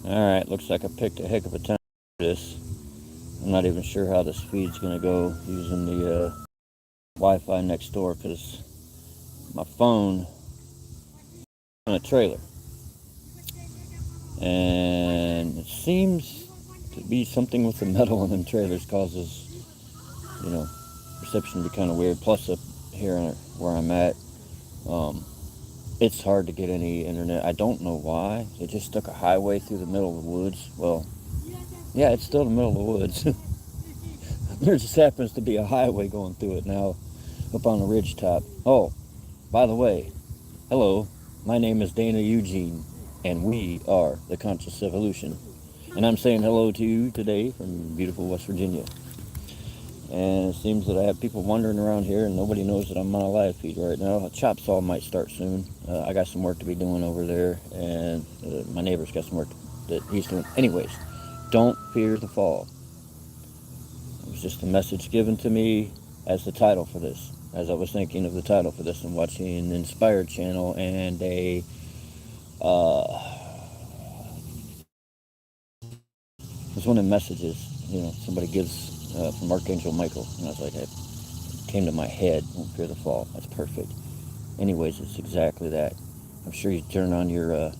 Alright, looks like I picked a heck of a time for this. I'm not even sure how this feed's going to go using the Wi-Fi next door because my phone on a trailer. And it seems to be something with the metal in them trailers causes, reception to be kind of weird. Plus up here where I'm at, it's hard to get any internet. I don't know why. They just stuck a highway through the middle of the woods. Well, yeah, it's still the middle of the woods. There just happens to be a highway going through it now up on the ridge top. Oh, by the way, hello, my name is Dana Eugene, and we are the Conscious Evolution. And I'm saying hello to you today from beautiful West Virginia. And it seems that I have people wandering around here and nobody knows that I'm on a live feed right now. A chop saw might start soon. I got some work to be doing over there, and my neighbor's got some work that he's doing. Anyways, don't fear the fall. It was just a message given to me as the title for this, as I was thinking of the title for this and watching the Inspired channel, and it was one of the messages, somebody gives from Archangel Michael, and I was like, it came to my head, don't fear the fall. That's perfect. Anyways, it's exactly that. I'm sure you turn on your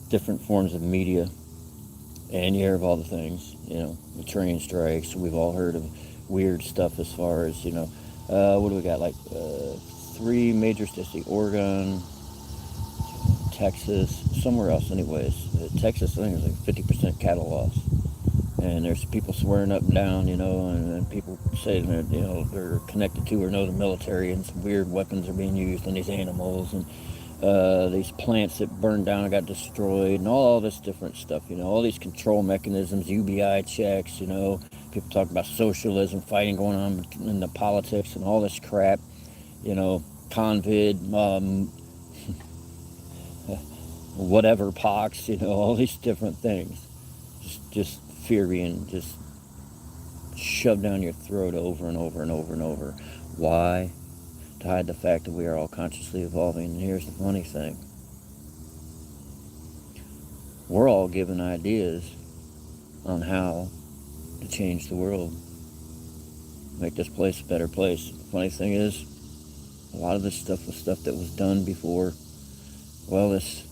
different forms of media, and you hear of all the things, the train strikes. We've all heard of weird stuff as far as, what do we got? Like 3 major states: Oregon, Texas, somewhere else. Anyways, Texas, I think, is like 50% cattle loss. And there's people swearing up and down, and people say that, they're connected to or know the military, and some weird weapons are being used on these animals, and these plants that burned down and got destroyed, and all this different stuff, all these control mechanisms, UBI checks, people talk about socialism, fighting going on in the politics, and all this crap, convid, whatever, pox, all these different things. Just fear being just shoved down your throat over and over and over and over. Why? To hide the fact that we are all consciously evolving. And here's the funny thing. We're all given ideas on how to change the world, make this place a better place. The funny thing is, a lot of this stuff was stuff that was done before, well, this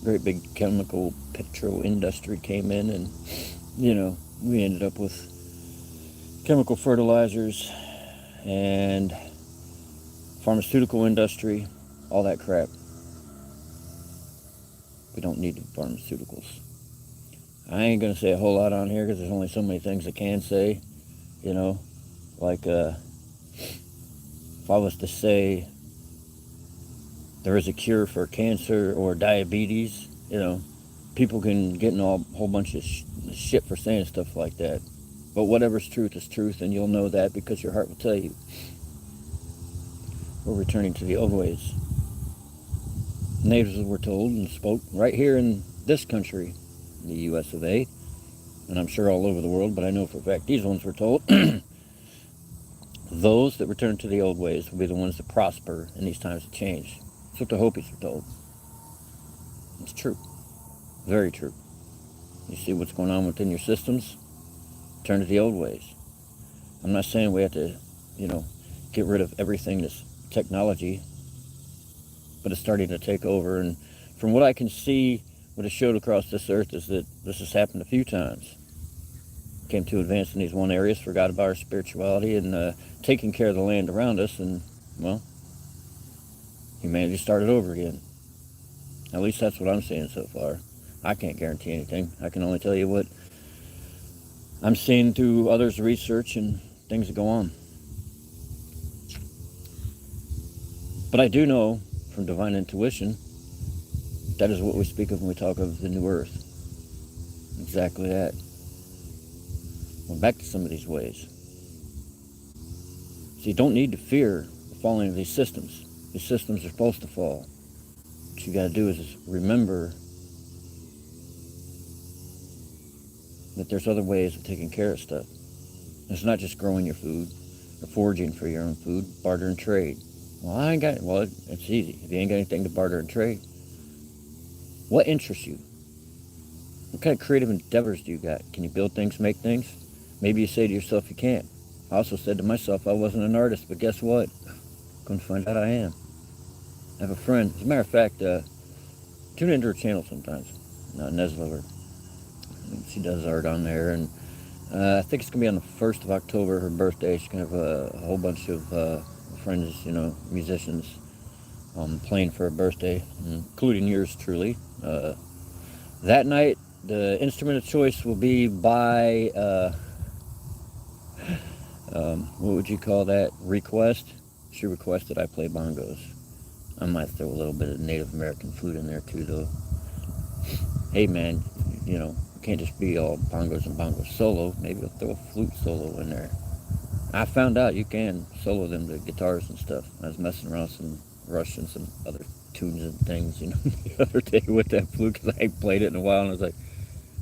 great big chemical petro industry came in, and, we ended up with chemical fertilizers and pharmaceutical industry, all that crap. We don't need pharmaceuticals. I ain't going to say a whole lot on here because there's only so many things I can say, like if I was to say there is a cure for cancer or diabetes, people can get in a whole bunch of shit for saying stuff like that. But whatever's truth is truth, and you'll know that because your heart will tell you. We're returning to the old ways. Natives were told and spoke right here in this country, the US of A, and I'm sure all over the world, but I know for a fact these ones were told, those that return to the old ways will be the ones that prosper in these times of change. That's what the Hopis were told. It's true. Very true. You see what's going on within your systems? Turn to the old ways. I'm not saying we have to, get rid of everything that's technology, but it's starting to take over. And from what I can see, what has showed across this earth is that this has happened a few times. Came too advanced in these one areas, forgot about our spirituality and taking care of the land around us, and, well, humanity started over again. At least that's what I'm seeing so far. I can't guarantee anything. I can only tell you what I'm seeing through others' research and things that go on. But I do know from divine intuition, that is what we speak of when we talk of the new earth. Exactly that. Well, back to some of these ways. So you don't need to fear the falling of these systems. These systems are supposed to fall. What you got to do is remember that there's other ways of taking care of stuff. It's not just growing your food or foraging for your own food, barter and trade. It's easy. If you ain't got anything to barter and trade, what interests you? What kind of creative endeavors do you got? Can you build things, make things? Maybe you say to yourself you can't. I also said to myself I wasn't an artist, but guess what? Couldn't find out I am. I have a friend. As a matter of fact, tune into her channel sometimes. Nesler. She does art on there, and I think it's gonna be on the 1st of October, her birthday. She's gonna have a whole bunch of friends, musicians, playing for her birthday, including yours truly. That night, the instrument of choice will be by what would you call that? Request. She requested I play bongos. I might throw a little bit of Native American flute in there too, though. Hey man, you can't just be all bongos and bongos solo. Maybe I'll throw a flute solo in there. I found out you can solo them to guitars and stuff. I was messing around some Rush and some other tunes and things, the other day with that flute because I ain't played it in a while, and I was like,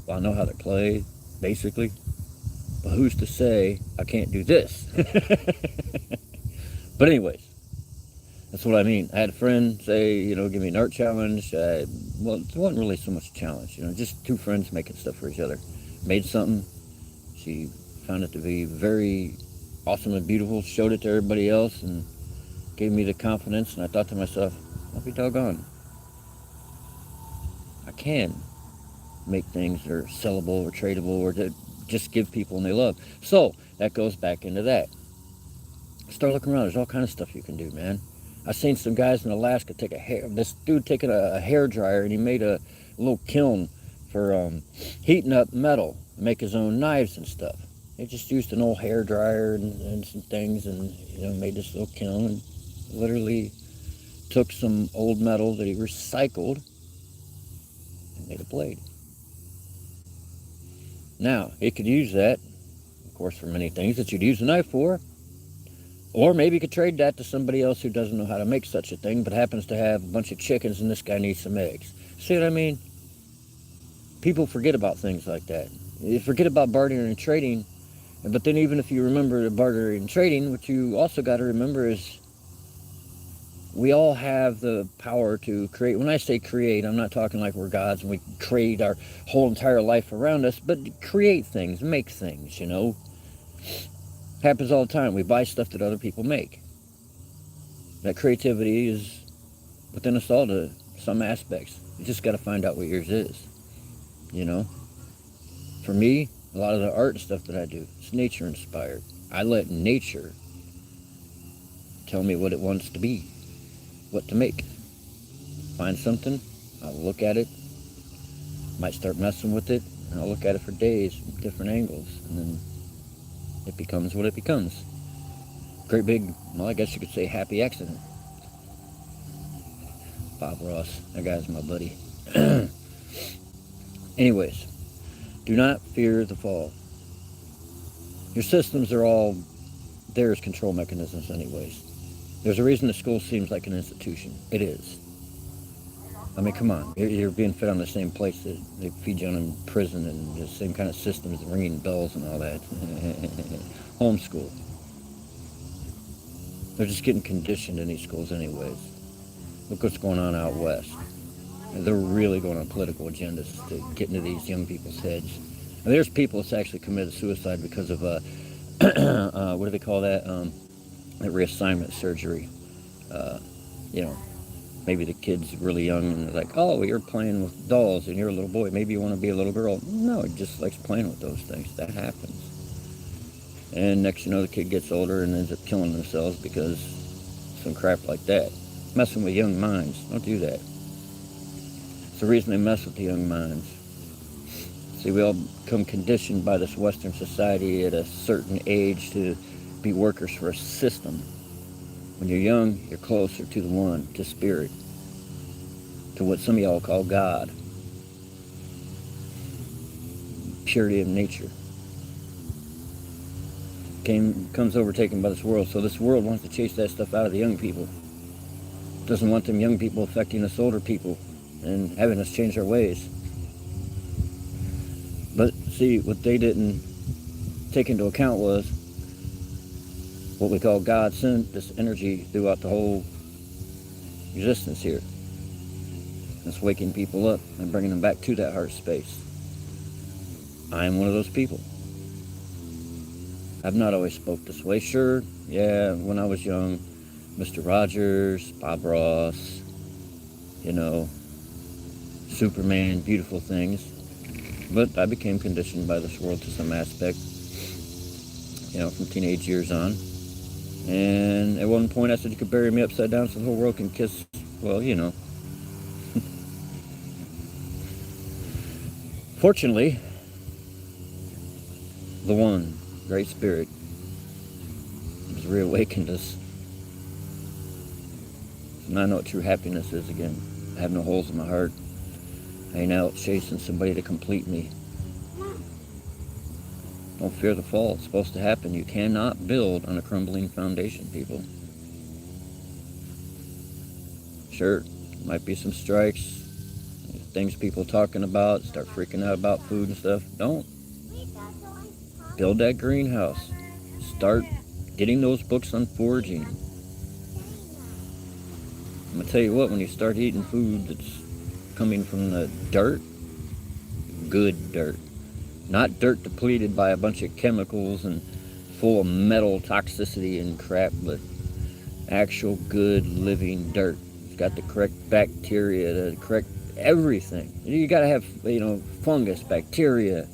well, I know how to play, basically, but who's to say I can't do this? But anyways, that's what I mean. I had a friend say, give me an art challenge. Well, it wasn't really so much a challenge, just two friends making stuff for each other. Made something. She found it to be very awesome and beautiful, showed it to everybody else, and gave me the confidence, and I thought to myself, I'll be doggone. I can make things that are sellable or tradable or to just give people and they love. So that goes back into that. Start looking around. There's all kind of stuff you can do, man. I've seen some guys in Alaska take this dude taking a hair dryer, and he made a little kiln for heating up metal, make his own knives and stuff. He just used an old hair dryer and some things, and made this little kiln, and literally took some old metal that he recycled and made a blade. Now, he could use that, of course, for many things that you'd use a knife for, or maybe you could trade that to somebody else who doesn't know how to make such a thing, but happens to have a bunch of chickens and this guy needs some eggs. See what I mean? People forget about things like that. You forget about bartering and trading, but then even if you remember the bartering and trading, what you also got to remember is we all have the power to create. When I say create, I'm not talking like we're gods and we create our whole entire life around us, but create things, make things, Happens all the time. We buy stuff that other people make. That creativity is within us all to some aspects. You just got to find out what yours is, For me, a lot of the art stuff that I do, it's nature inspired. I let nature tell me what it wants to be, what to make. Find something, I'll look at it, might start messing with it, and I'll look at it for days from different angles, and then it becomes what it becomes. Great big, well, I guess you could say happy accident. Bob Ross, that guy's my buddy. Anyways, do not fear the fall. Your systems are all there as control mechanisms anyways. There's a reason the school seems like an institution. It is. I mean, come on. You're being fed on the same place that they feed you on in prison, and the same kind of systems, ringing bells and all that. Homeschool. They're just getting conditioned in these schools anyways. Look what's going on out west. They're really going on political agendas to get into these young people's heads. And there's people that's actually committed suicide because of, what do they call that? That reassignment surgery. Maybe the kid's really young and they're like, oh, you're playing with dolls and you're a little boy. Maybe you want to be a little girl. No, he just likes playing with those things. That happens. And next the kid gets older and ends up killing themselves because some crap like that. Messing with young minds. Don't do that. It's the reason they mess with the young minds. See, we all become conditioned by this Western society at a certain age to be workers for a system. When you're young, you're closer to the one, to spirit, to what some of y'all call God. Purity of nature. Comes overtaken by this world. So this world wants to chase that stuff out of the young people. Doesn't want them young people affecting us older people and having us change our ways. But see, what they didn't take into account was what we call God sent this energy throughout the whole existence here. It's waking people up and bringing them back to that heart space. I am one of those people. I've not always spoke this way. Sure, yeah, when I was young, Mr. Rogers, Bob Ross, you know, Superman, beautiful things. But I became conditioned by this world to some aspect, from teenage years on. And at one point I said you could bury me upside down so the whole world can kiss, well. Fortunately, the one, Great Spirit, has reawakened us. And I know what true happiness is again. I have no holes in my heart. I ain't out chasing somebody to complete me. Don't fear the fall. It's supposed to happen. You cannot build on a crumbling foundation, people. Sure, might be some strikes, things people talking about, start freaking out about food and stuff. Don't. Build that greenhouse. Start getting those books on foraging. I'm going to tell you what, when you start eating food that's coming from the dirt, good dirt, not dirt depleted by a bunch of chemicals and full of metal toxicity and crap, but actual good living dirt. It's got the correct bacteria, the correct everything. You got to have, fungus, bacteria,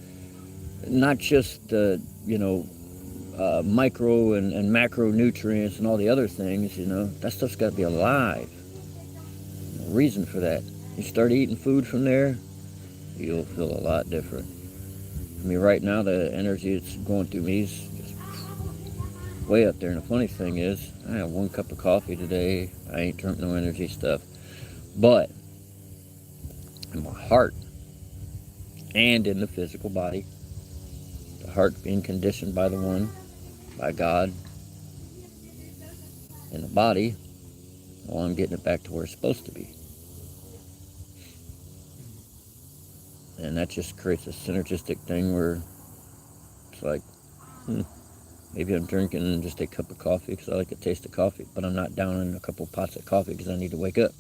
not just, micro and macronutrients and all the other things, that stuff's got to be alive. No reason for that. You start eating food from there, you'll feel a lot different. I mean, right now, the energy that's going through me is just way up there. And the funny thing is, I had 1 cup of coffee today. I ain't drunk no energy stuff. But in my heart and in the physical body, the heart being conditioned by the one, by God, and the body, well, I'm getting it back to where it's supposed to be. And that just creates a synergistic thing where it's like, maybe I'm drinking just a cup of coffee because I like the taste of coffee, but I'm not downing a couple pots of coffee because I need to wake up.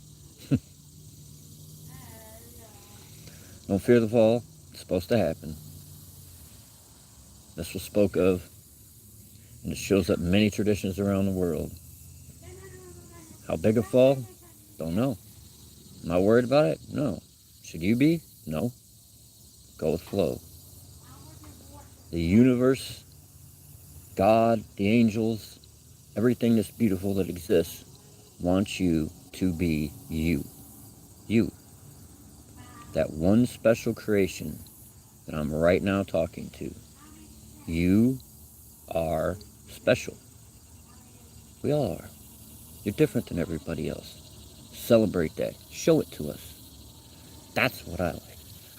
Don't fear the fall. It's supposed to happen. This was spoke of, and it shows up in many traditions around the world. How big a fall? Don't know. Am I worried about it? No. Should you be? No. Go with flow. The universe, God, the angels, everything that's beautiful that exists wants you to be you. You. That one special creation that I'm right now talking to. You are special. We all are. You're different than everybody else. Celebrate that. Show it to us. That's what I like.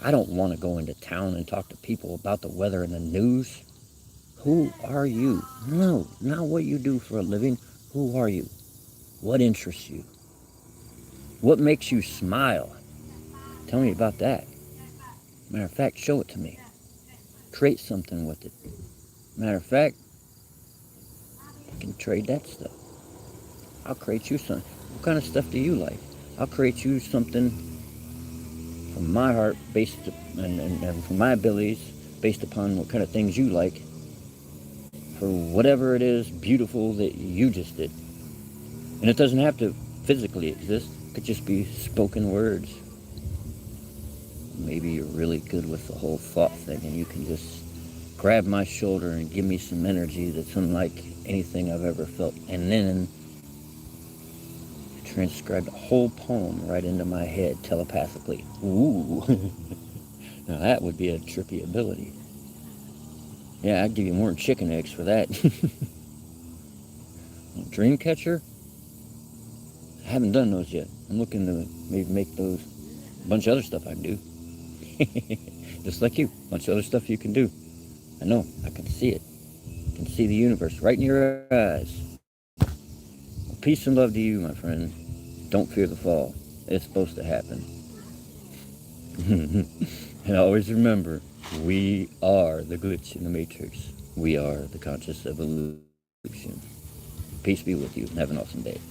I don't want to go into town and talk to people about the weather and the news. Who are you? No, not what you do for a living. Who are you? What interests you? What makes you smile? Tell me about that. Matter of fact, show it to me. Create something with it. Matter of fact, you can trade that stuff. I'll create you something. What kind of stuff do you like? I'll create you something from my heart, based and from my abilities, based upon what kind of things you like, for whatever it is beautiful that you just did. And it doesn't have to physically exist. It could just be spoken words. Maybe you're really good with the whole thought thing and you can just grab my shoulder and give me some energy that's unlike anything I've ever felt. And then you transcribe a whole poem right into my head telepathically. Ooh. Now that would be a trippy ability. Yeah, I'd give you more than chicken eggs for that. Dream catcher? I haven't done those yet. I'm looking to maybe make those. A bunch of other stuff I can do. Just like you. A bunch of other stuff you can do. I know. I can see it. I can see the universe right in your eyes. Well, peace and love to you, my friend. Don't fear the fall. It's supposed to happen. And always remember, we are the glitch in the matrix. We are the conscious evolution. Peace be with you. Have an awesome day.